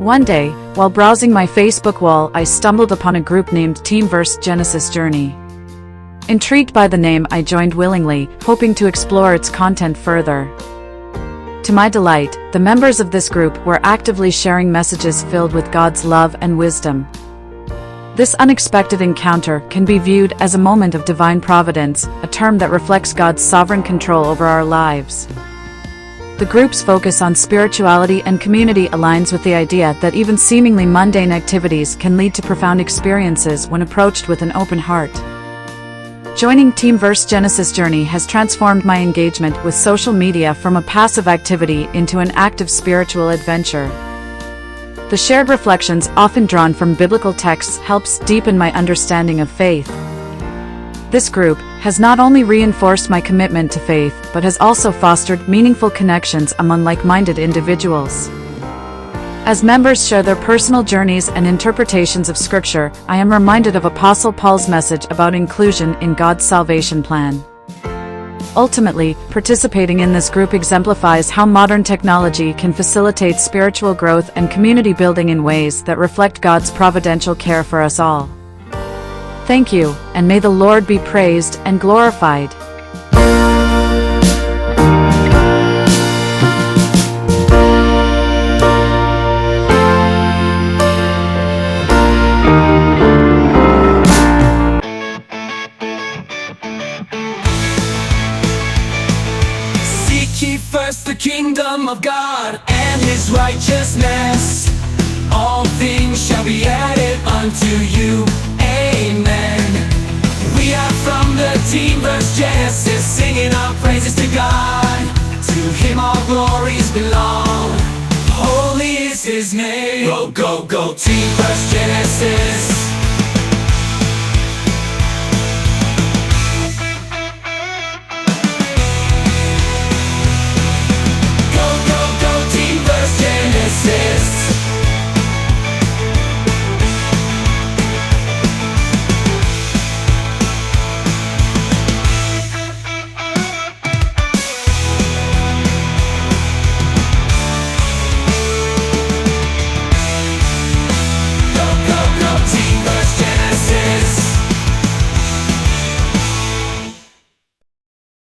One day, while browsing my Facebook wall, I stumbled upon a group named Teamverse Genesis Journey. Intrigued by the name, I joined willingly, hoping to explore its content further. To my delight, the members of this group were actively sharing messages filled with God's love and wisdom. This unexpected encounter can be viewed as a moment of divine providence, a term that reflects God's sovereign control over our lives. The group's focus on spirituality and community aligns with the idea that even seemingly mundane activities can lead to profound experiences when approached with an open heart. Joining Teamverse Genesis Journey has transformed my engagement with social media from a passive activity into an active spiritual adventure. The shared reflections, often drawn from biblical texts, helps deepen my understanding of faith. This group has not only reinforced my commitment to faith, but has also fostered meaningful connections among like-minded individuals. As members share their personal journeys and interpretations of Scripture, I am reminded of Apostle Paul's message about inclusion in God's salvation plan. Ultimately, participating in this group exemplifies how modern technology can facilitate spiritual growth and community building in ways that reflect God's providential care for us all. Thank you, and may the Lord be praised and glorified. Seek ye first the kingdom of God and His righteousness. All things shall be added unto you. Amen. We are from the Teamverse Genesis, singing our praises to God. To Him all glories belong. Holy is His name. Go, go, go, Teamverse Genesis.